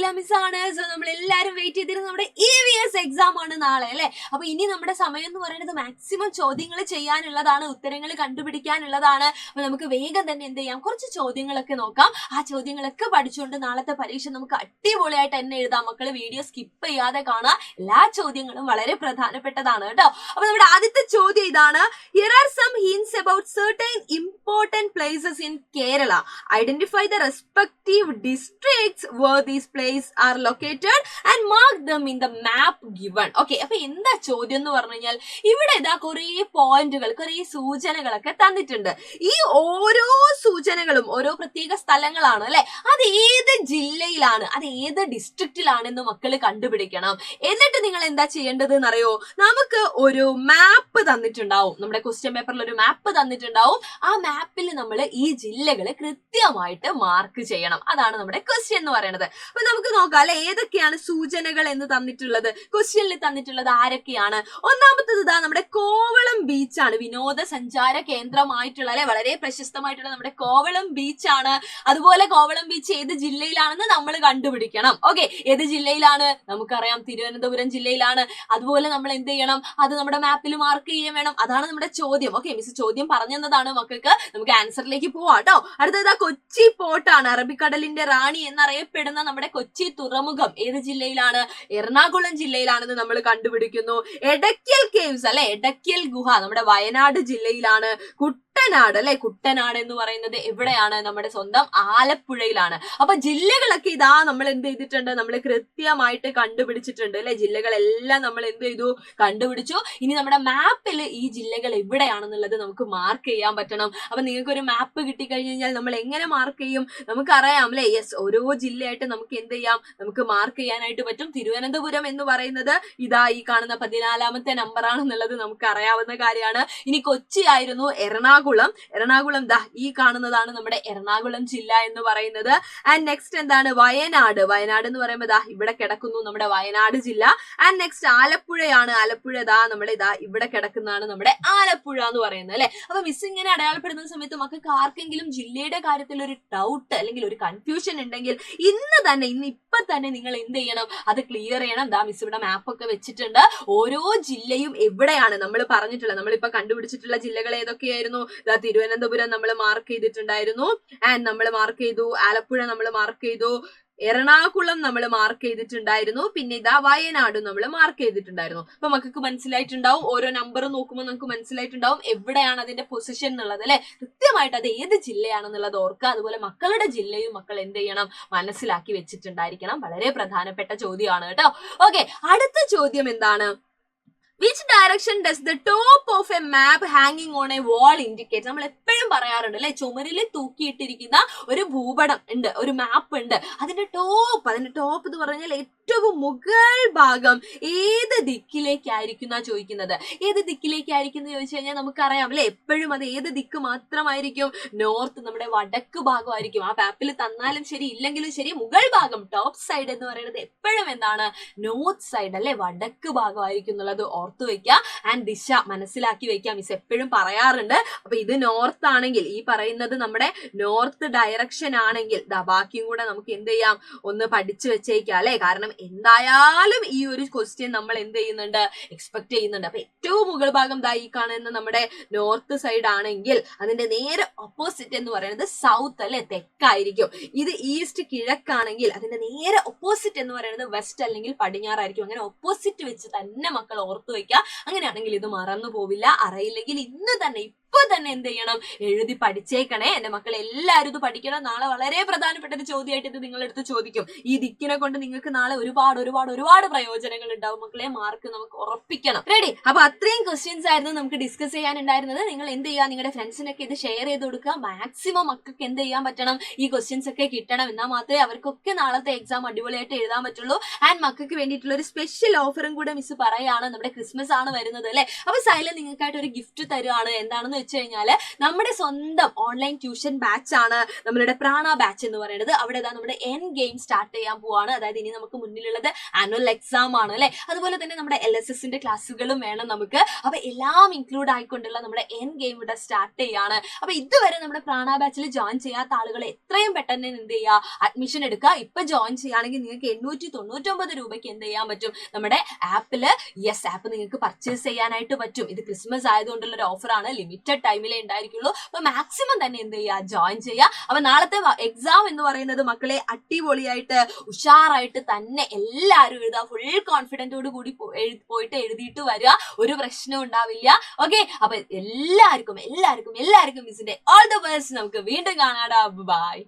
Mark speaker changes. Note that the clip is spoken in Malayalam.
Speaker 1: അഖില മിസ് ആണ്. സോ നമ്മൾ എല്ലാവരും വെയിറ്റ് ചെയ്തിരുന്ന നമ്മുടെ EVS എക്സാം ആണ് നാളെ അല്ലെ. അപ്പൊ ഇനി നമ്മുടെ സമയം എന്ന് പറയുന്നത് മാക്സിമം ചോദ്യങ്ങൾ ചെയ്യാനുള്ളതാണ്, ഉത്തരങ്ങൾ കണ്ടുപിടിക്കാനുള്ളതാണ്. അപ്പൊ നമുക്ക് വേഗം തന്നെ എന്ത് ചെയ്യാം, കുറച്ച് ചോദ്യങ്ങളൊക്കെ നോക്കാം. ആ ചോദ്യങ്ങളൊക്കെ പഠിച്ചുകൊണ്ട് നാളത്തെ പരീക്ഷ നമുക്ക് അടിപൊളിയായിട്ട് തന്നെ എഴുതാം. മക്കള് വീഡിയോ സ്കിപ്പ് ചെയ്യാതെ കാണാം, എല്ലാ ചോദ്യങ്ങളും വളരെ പ്രധാനപ്പെട്ടതാണ് കേട്ടോ. അപ്പൊ നമ്മുടെ ആദ്യത്തെ ചോദ്യം ഇതാണ്: Here are some hints about certain important places in Kerala. Identify the respective districts where these places are located and mark them in the map given. Okay, അപ്പൊ എന്താ ചോദ്യം എന്ന് പറഞ്ഞു കഴിഞ്ഞാൽ ഇവിടെ ഇതാ കുറേ പോയിന്റുകൾ, കുറേ സൂചനകളൊക്കെ തന്നിട്ടുണ്ട്. ഈ ഓരോ സൂചനകളും ഓരോ പ്രത്യേക സ്ഥലങ്ങളാണ് അല്ലെ. അത് ഏത് ജില്ലയിലാണ്, അത് ഏത് ഡിസ്ട്രിക്റ്റിലാണെന്ന് മക്കള് കണ്ടുപിടിക്കണം. എന്നിട്ട് നിങ്ങൾ എന്താ ചെയ്യേണ്ടത് എന്നറിയോ? നമുക്ക് ഒരു മാപ്പ് തന്നിട്ടുണ്ടാവും, നമ്മുടെ ക്വസ്റ്റ്യൻ പേപ്പറിൽ ഒരു മാപ്പ് തന്നിട്ടുണ്ടാവും. ആ മാപ്പിൽ നമ്മൾ ഈ ജില്ലകളെ കൃത്യമായിട്ട് മാർക്ക് ചെയ്യണം. അതാണ് നമ്മുടെ ക്വസ്റ്റ്യൻ എന്ന് പറയുന്നത്. അപ്പൊ നമുക്ക് നോക്കാം അല്ലെ, ഏതൊക്കെയാണ് സൂചനകൾ എന്ന് തന്നിട്ടുള്ളത്. ക്വസ്റ്റ്യനിൽ തന്നിട്ടുള്ളത് ആരൊക്കെയാണ്? ഒന്നാമത്തത് ഇതാ നമ്മുടെ കോവളം ബീച്ചാണ്, വിനോദസഞ്ചാര കേന്ദ്രമായിട്ടുള്ള അല്ലെ, വളരെ പ്രശസ്തമായിട്ടുള്ള നമ്മുടെ കോവളം ബീച്ചാണ്. അതുപോലെ കോവളം ബീച്ച് ഏത് ജില്ലയിലാണെന്ന് നമ്മൾ കണ്ടുപിടിക്കണം. ഓക്കെ, ഏത് ജില്ലയിലാണ്? നമുക്കറിയാം തിരുവനന്തപുരം ജില്ലയിലാണ്. അതുപോലെ നമ്മൾ എന്ത് ചെയ്യണം, അത് നമ്മുടെ മാപ്പിൽ മാർക്ക് ചെയ്യാൻ വേണം. അതാണ് നമ്മുടെ ചോദ്യം. ഓക്കെ, മിസ് ചോദ്യം പറഞ്ഞതാണ് മക്കൾക്ക്. നമുക്ക് ആൻസറിലേക്ക് പോവാം കേട്ടോ. അടുത്തത് കൊച്ചി പോർട്ടാണ്, അറബിക്കടലിന്റെ റാണി എന്നറിയപ്പെടുന്ന നമ്മുടെ കൊച്ചി തുറമുഖം ഏത് ജില്ലയിലാണ്? എറണാകുളം ജില്ലയിലാണെന്ന് നമ്മൾ കണ്ടുപിടിക്കുന്നു. എടയ്ക്കൽ കേവ്സ് അല്ലെ, എടയ്ക്കൽ ഗുഹ നമ്മുടെ വയനാട് ജില്ലയിലാണ്. കുട്ടനാട് അല്ലെ, കുട്ടനാട് എന്ന് പറയുന്നത് എവിടെയാണ്? നമ്മുടെ സ്വന്തം ആലപ്പുഴയിലാണ്. അപ്പൊ ജില്ലകളൊക്കെ ഇതാ നമ്മൾ എന്ത് ചെയ്തിട്ടുണ്ട്, നമ്മൾ കൃത്യമായിട്ട് കണ്ടുപിടിച്ചിട്ടുണ്ട് അല്ലെ. ജില്ലകളെല്ലാം നമ്മൾ എന്ത് ചെയ്തു, കണ്ടുപിടിച്ചു. ഇനി നമ്മുടെ മാപ്പിൽ ഈ ജില്ലകൾ എവിടെയാണെന്നുള്ളത് നമുക്ക് മാർക്ക് ചെയ്യാൻ പറ്റണം. അപ്പൊ നിങ്ങൾക്ക് ഒരു മാപ്പ് കിട്ടിക്കഴിഞ്ഞു കഴിഞ്ഞാൽ നമ്മൾ എങ്ങനെ മാർക്ക് ചെയ്യും? നമുക്കറിയാം അല്ലെ. യെസ്, ഓരോ ജില്ലയായിട്ട് നമുക്ക് എന്ത് ചെയ്യാം, നമുക്ക് മാർക്ക് ചെയ്യാനായിട്ട് പറ്റും. തിരുവനന്തപുരം എന്ന് പറയുന്നത് ഇതാ ഈ കാണുന്ന 14ാമത്തെ നമ്പർ ആണെന്നുള്ളത് നമുക്ക് അറിയാവുന്ന കാര്യമാണ്. ഇനി കൊച്ചി ആയിരുന്നു. എറണാകുളം ദാ ഈ കാണുന്നതാണ് നമ്മുടെ എറണാകുളം ജില്ല എന്ന് പറയുന്നത്. ആൻഡ് നെക്സ്റ്റ് എന്താണ്? വയനാട് എന്ന് പറയുമ്പോൾ ദാ ഇവിടെ കിടക്കുന്നു നമ്മുടെ വയനാട് ജില്ല. And next ആലപ്പുഴയാണ്. ആലപ്പുഴ ദാ നമ്മുടെ ഇതാ ഇവിടെ കിടക്കുന്നതാണ് നമ്മുടെ ആലപ്പുഴ എന്ന് പറയുന്നത് അല്ലെ. അപ്പൊ മിസ് ഇങ്ങനെ അടയാളപ്പെടുന്ന സമയത്ത് മക്കൾക്ക് ആർക്കെങ്കിലും ജില്ലയുടെ കാര്യത്തിൽ ഒരു ഡൗട്ട് അല്ലെങ്കിൽ ഒരു കൺഫ്യൂഷൻ ഉണ്ടെങ്കിൽ ഇപ്പൊ തന്നെ നിങ്ങൾ എന്ത് ചെയ്യണം, അത് ക്ലിയർ ചെയ്യണം. ദാ മിസ് ഇവിടെ മാപ്പ് ഒക്കെ വെച്ചിട്ടുണ്ട്. ഓരോ ജില്ലയും എവിടെയാണ് നമ്മൾ പറഞ്ഞിട്ടുള്ളത്, നമ്മളിപ്പോ കണ്ടുപിടിച്ചിട്ടുള്ള ജില്ലകൾ ഏതൊക്കെയായിരുന്നു? ദാ തിരുവനന്തപുരം നമ്മൾ മാർക്ക് ചെയ്തിട്ടുണ്ടായിരുന്നു. ആൻഡ് നമ്മൾ മാർക്ക് ചെയ്തു. ആലപ്പുഴ നമ്മൾ മാർക്ക് ചെയ്തു. എറണാകുളം നമ്മൾ മാർക്ക് ചെയ്തിട്ടുണ്ടായിരുന്നു. പിന്നെ ഇതാ വയനാട് നമ്മൾ മാർക്ക് ചെയ്തിട്ടുണ്ടായിരുന്നു. അപ്പൊ മക്കൾക്ക് മനസ്സിലായിട്ടുണ്ടാവും, ഓരോ നമ്പർ നോക്കുമ്പോൾ നമുക്ക് മനസ്സിലായിട്ടുണ്ടാവും എവിടെയാണ് അതിന്റെ പൊസിഷൻ എന്നുള്ളത് അല്ലെ. കൃത്യമായിട്ട് അത് ഏത് ജില്ലയാണെന്നുള്ളത് ഓർക്കുക. അതുപോലെ മക്കളുടെ ജില്ലയും മക്കൾ എന്ത് ചെയ്യണം, മനസ്സിലാക്കി വെച്ചിട്ടുണ്ടായിരിക്കണം. വളരെ പ്രധാനപ്പെട്ട ചോദ്യമാണ് കേട്ടോ. ഓക്കെ, അടുത്ത ചോദ്യം എന്താണ്? Which direction does the top of a map hanging on a wall indicate? നമ്മൾ എപ്പോഴും പറയാറുണ്ട് അല്ലെ, ചുമരിൽ തൂക്കിയിട്ടിരിക്കുന്ന ഒരു ഭൂപടം ഉണ്ട്, ഒരു മാപ്പ് ഉണ്ട്. അതിന്റെ ടോപ്പ് എന്ന് പറഞ്ഞാൽ ഏറ്റവും മുകൾ ഭാഗം ഏത് ദിക്കിലേക്കായിരിക്കും എന്നാ ചോദിക്കുന്നത്. ഏത് ദിക്കിലേക്കായിരിക്കും എന്ന് ചോദിച്ചു കഴിഞ്ഞാൽ നമുക്കറിയാം അല്ലെ, എപ്പോഴും അത് ഏത് ദിക്ക് മാത്രമായിരിക്കും? നോർത്ത്, നമ്മുടെ വടക്ക് ഭാഗമായിരിക്കും. ആ മാപ്പിൽ തന്നാലും ശരി ഇല്ലെങ്കിലും ശരി മുകൾ ഭാഗം, ടോപ്പ് സൈഡ് എന്ന് പറയുന്നത് എപ്പോഴും എന്താണ്? നോർത്ത് സൈഡ് അല്ലെ, വടക്ക് ഭാഗമായിരിക്കും എന്നുള്ളത് ഓർത്തു വെക്കുക. ആൻഡ് ദിശ മനസ്സിലാക്കി വെക്കാം, മിസ് എപ്പോഴും പറയാറുണ്ട്. അപ്പൊ ഇത് നോർത്ത് ആണെങ്കിൽ, ഈ പറയുന്നത് നമ്മുടെ നോർത്ത് ഡയറക്ഷൻ ആണെങ്കിൽ ബാക്കിയും കൂടെ നമുക്ക് എന്ത് ചെയ്യാം, ഒന്ന് പഠിച്ചു വെച്ചേക്കാം അല്ലെ. കാരണം എന്തായാലും ഈ ഒരു ക്വസ്റ്റ്യൻ നമ്മൾ എന്ത് ചെയ്യുന്നുണ്ട്, എക്സ്പെക്ട് ചെയ്യുന്നുണ്ട്. അപ്പൊ ഏറ്റവും മുകൾ ഭാഗം ദാ ഈ കാണുന്ന നമ്മുടെ നോർത്ത് സൈഡ് ആണെങ്കിൽ അതിന്റെ നേരെ ഓപ്പോസിറ്റ് എന്ന് പറയുന്നത് സൗത്ത് അല്ലെ, തെക്കായിരിക്കും. ഇത് ഈസ്റ്റ് കിഴക്കാണെങ്കിൽ അതിന്റെ നേരെ ഓപ്പോസിറ്റ് എന്ന് പറയുന്നത് വെസ്റ്റ് അല്ലെങ്കിൽ പടിഞ്ഞാറായിരിക്കും. അങ്ങനെ ഓപ്പോസിറ്റ് വെച്ച് തന്നെ മക്കൾ ഓർത്തു വെക്കുക. അങ്ങനെയാണെങ്കിൽ ഇത് മറന്നു പോവില്ല. അറിയില്ലെങ്കിൽ ഇന്ന് തന്നെ ഇപ്പൊ തന്നെ എന്ത് ചെയ്യണം, എഴുതി പഠിച്ചേക്കണേ. എന്റെ മക്കൾ എല്ലാവരും ഇത് പഠിക്കണം. നാളെ വളരെ പ്രധാനപ്പെട്ട ഒരു ചോദ്യമായിട്ട് ഇത് നിങ്ങളെടുത്ത് ചോദിക്കും. ഈ ദിക്കിനെ കൊണ്ട് നിങ്ങൾക്ക് നാളെ ഒരുപാട് പ്രയോജനങ്ങൾ ഉണ്ടാവും മക്കളെ. മാർക്ക് നമുക്ക് ഉറപ്പിക്കണം. റെഡി? അപ്പൊ അത്രയും ക്വസ്റ്റ്യൻസ് ആയിരുന്നു നമുക്ക് ഡിസ്കസ് ചെയ്യാനുണ്ടായിരുന്നത്. നിങ്ങൾ എന്ത് ചെയ്യുക, നിങ്ങളുടെ ഫ്രണ്ട്സിനൊക്കെ ഇത് ഷെയർ ചെയ്ത് കൊടുക്കുക. മാക്സിമം മക്കൾക്ക് എന്ത് ചെയ്യാൻ പറ്റണം, ഈ ക്വസ്റ്റ്യൻസ് ഒക്കെ കിട്ടണം. എന്നാൽ മാത്രമേ അവർക്കൊക്കെ നാളത്തെ എക്സാം അടിപൊളിയായിട്ട് എഴുതാൻ പറ്റുള്ളൂ. ആൻഡ് മക്കൾക്ക് വേണ്ടിയിട്ടുള്ള ഒരു സ്പെഷ്യൽ ഓഫറും കൂടെ മിസ് പറയാണ്. നമ്മുടെ ക്രിസ്മസ് ആണ് വരുന്നത് അല്ലെ. അപ്പൊ സൈലൻ നിങ്ങൾക്കായിട്ട് ഒരു ഗിഫ്റ്റ് തരുവാണ്. എന്താണെന്ന് വെച്ച് കഴിഞ്ഞാല് നമ്മുടെ സ്വന്തം ഓൺലൈൻ ട്യൂഷൻ ബാച്ച് ആണ് നമ്മളുടെ പ്രാണ ബാച്ച് എന്ന് പറയുന്നത്. അവിടെ നമ്മുടെ എൻ ഗെയിം സ്റ്റാർട്ട് ചെയ്യാൻ പോവാണ്. അതായത് ഇനി നമുക്ക് മുന്നിലുള്ളത് ആനുവൽ എക്സാം ആണ് അല്ലെ. അതുപോലെ തന്നെ നമ്മുടെ LSSന്റെ ക്ലാസ്സുകളും വേണം നമുക്ക്. അപ്പൊ എല്ലാം ഇൻക്ലൂഡ് ആയിക്കൊണ്ടുള്ള നമ്മുടെ എൻ ഗെയിം ഇവിടെ സ്റ്റാർട്ട് ചെയ്യാണ്. അപ്പൊ ഇതുവരെ നമ്മുടെ പ്രാണ ബാച്ചിൽ ജോയിൻ ചെയ്യാത്ത ആളുകൾ എത്രയും പെട്ടെന്ന് എന്ത് ചെയ്യുക, അഡ്മിഷൻ എടുക്കുക. ഇപ്പൊ ജോയിൻ ചെയ്യുകയാണെങ്കിൽ നിങ്ങൾക്ക് 899 രൂപയ്ക്ക് എന്ത് ചെയ്യാൻ പറ്റും, നമ്മുടെ ആപ്പില് ആപ്പ് നിങ്ങൾക്ക് പർച്ചേസ് ചെയ്യാനായിട്ട് പറ്റും. ഇത് ക്രിസ്മസ് ആയതുകൊണ്ടുള്ള ഒരു ഓഫറാണ്, ലിമിറ്റഡ് ടൈമിലേ ഉണ്ടായിരിക്കുള്ളൂ. അപ്പൊ മാക്സിമം തന്നെ എന്ത് ചെയ്യുക, ജോയിൻ ചെയ്യുക. അപ്പൊ നാളത്തെ എക്സാം എന്ന് പറയുന്നത് മക്കളെ അടിപൊളിയായിട്ട് ഉഷാറായിട്ട് തന്നെ എല്ലാവരും എഴുതുക. ഫുൾ കോൺഫിഡന്റോട് കൂടി പോയിട്ട് എഴുതിയിട്ട് വരിക. ഒരു പ്രശ്നവും ഉണ്ടാവില്ല. ഓക്കെ, അപ്പൊ എല്ലാവർക്കും മിസ്സിന്റെ ഓൾ ദ ബെസ്റ്റ്. നമുക്ക് വീണ്ടും കാണാടാ. ബൈ.